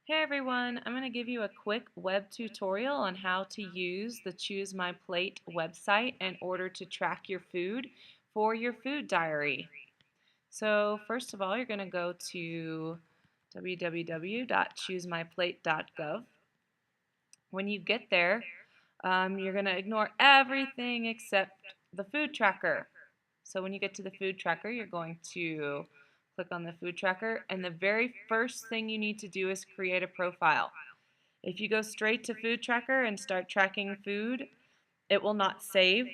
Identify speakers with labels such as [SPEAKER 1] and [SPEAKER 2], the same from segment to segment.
[SPEAKER 1] Hey everyone, I'm going to give you a quick web tutorial on how to use the Choose My Plate website in order to track your food for your food diary. So first of all, you're going to go to www.choosemyplate.gov. When you get there, you're going to ignore everything except the food tracker. So when you get to the food tracker, you're going to click on the food tracker, and the very first thing you need to do is create a profile. If you go straight to food tracker and start tracking food, it will not save,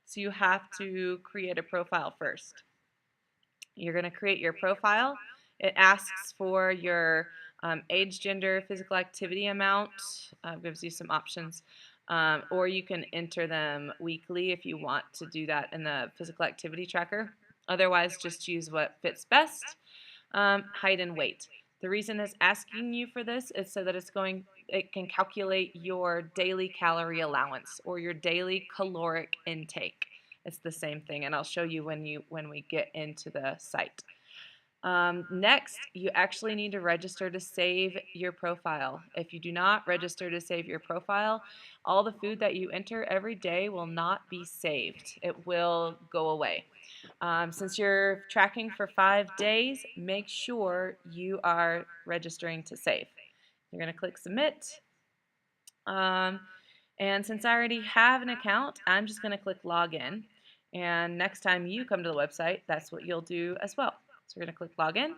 [SPEAKER 1] so you have to create a profile first. You're going to create your profile. It asks for your age, gender, physical activity amount, gives you some options, or you can enter them weekly if you want to do that in the physical activity tracker. Otherwise, just use what fits best. Height and weight. The reason it's asking you for this is so that it can calculate your daily calorie allowance or your daily caloric intake. It's the same thing, and I'll show you when we get into the site. Next, you actually need to register to save your profile. If you do not register to save your profile, all the food that you enter every day will not be saved. It will go away. Since you're tracking for 5 days, make sure you are registering to save. You're going to click Submit. And since I already have an account, I'm just going to click Login. And next time you come to the website, that's what you'll do as well. So we're going to click Login.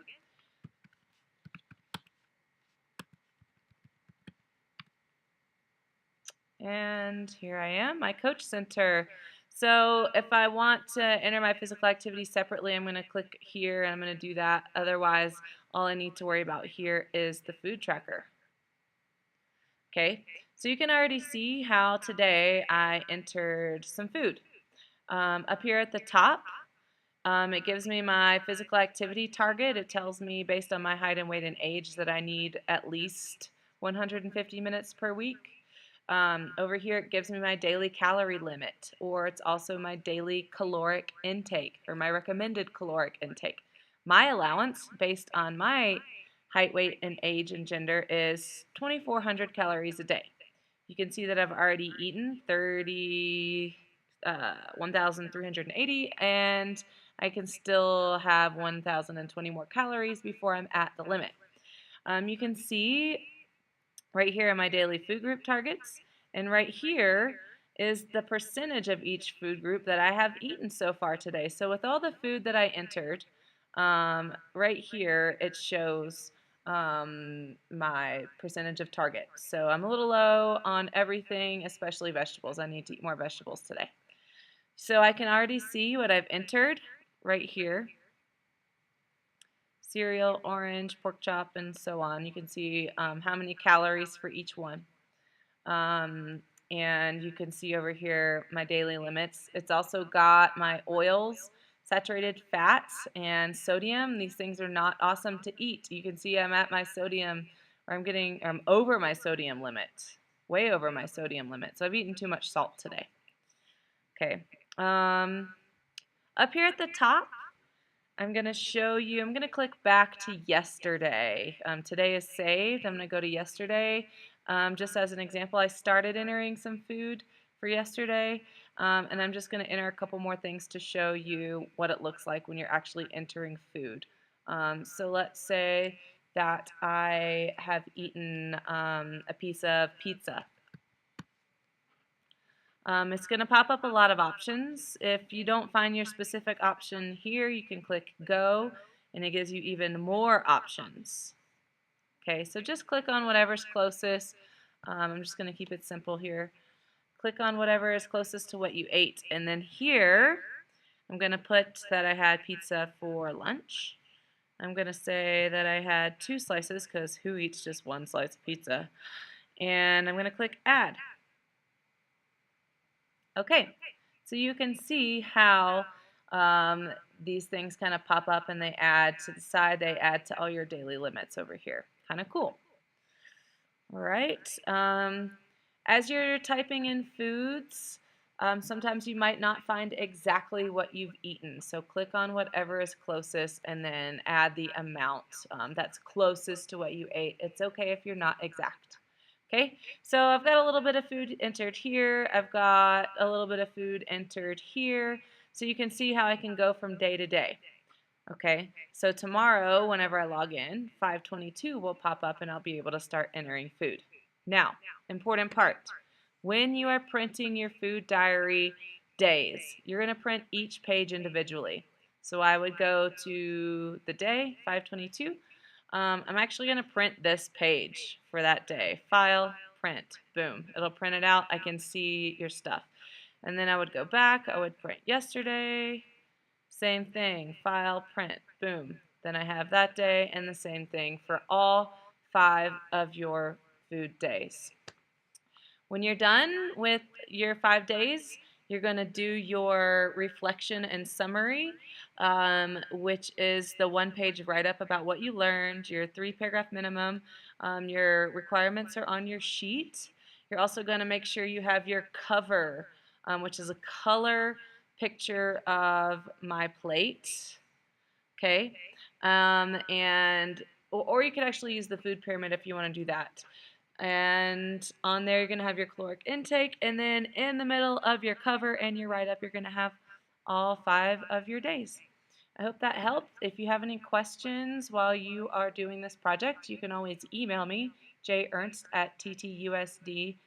[SPEAKER 1] And here I am, my Coach Center. So if I want to enter my physical activity separately, I'm going to click here and I'm going to do that. Otherwise, all I need to worry about here is the food tracker. Okay, so you can already see how today I entered some food. Up here at the top, it gives me my physical activity target. It tells me based on my height and weight and age that I need at least 150 minutes per week. Over here it gives me my daily calorie limit, or it's also my daily caloric intake, or my recommended caloric intake. My allowance based on my height, weight, and age and gender is 2,400 calories a day. You can see that I've already eaten 1,380, and I can still have 1,020 more calories before I'm at the limit. You can see right here are my daily food group targets, and right here is the percentage of each food group that I have eaten so far today. So with all the food that I entered, right here it shows my percentage of target. So I'm a little low on everything, especially vegetables. I need to eat more vegetables today. So I can already see what I've entered right here. Cereal, orange, pork chop, and so on. You can see how many calories for each one. And you can see over here my daily limits. It's also got my oils, saturated fats, and sodium. These things are not awesome to eat. You can see I'm at my sodium, or I'm over my sodium limit, way over my sodium limit. So I've eaten too much salt today. Okay. Up here at the top, I'm going to show you, I'm going to click back to yesterday. Today is saved. I'm going to go to yesterday. Just as an example, I started entering some food for yesterday, and I'm just going to enter a couple more things to show you what it looks like when you're actually entering food. So let's say that I have eaten a piece of pizza. It's going to pop up a lot of options. If you don't find your specific option here, you can click Go, and it gives you even more options. Okay, so just click on whatever's closest. I'm just going to keep it simple here. Click on whatever is closest to what you ate, and then here I'm going to put that I had pizza for lunch. I'm going to say that I had 2 slices because who eats just 1 slice of pizza? And I'm going to click Add. Okay, so you can see how these things kind of pop up and they add to the side, they add to all your daily limits over here. Kind of cool. All right, as you're typing in foods, Sometimes you might not find exactly what you've eaten. So click on whatever is closest and then add the amount that's closest to what you ate. It's okay if you're not exact. Okay, so I've got a little bit of food entered here. I've got a little bit of food entered here. So you can see how I can go from day to day. Okay, so tomorrow, whenever I log in, 522 will pop up and I'll be able to start entering food. Now, important part. When you are printing your food diary days, you're going to print each page individually. So I would go to the day, 522. I'm actually going to print this page for that day. File, print, boom. It'll print it out. I can see your stuff. And then I would go back. I would print yesterday. Same thing, file, print, boom. Then I have that day and the same thing for all 5 of your food days. When you're done with your 5 days, you're going to do your reflection and summary, which is the 1-page write-up about what you learned, your 3-paragraph minimum. Your requirements are on your sheet. You're also going to make sure you have your cover, which is a color picture of my plate. Okay, or you could actually use the food pyramid if you want to do that. And on there you're going to have your caloric intake, and then in the middle of your cover and your write-up you're going to have all 5 of your days. I hope that helped. If you have any questions while you are doing this project, you can always email me, jernst@ttusd,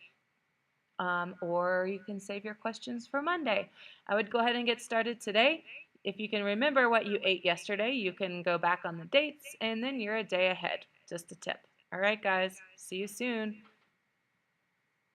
[SPEAKER 1] or you can save your questions for Monday. I would go ahead and get started today. If you can remember what you ate yesterday, you can go back on the dates, and then you're a day ahead. Just a tip. All right, guys. See you soon.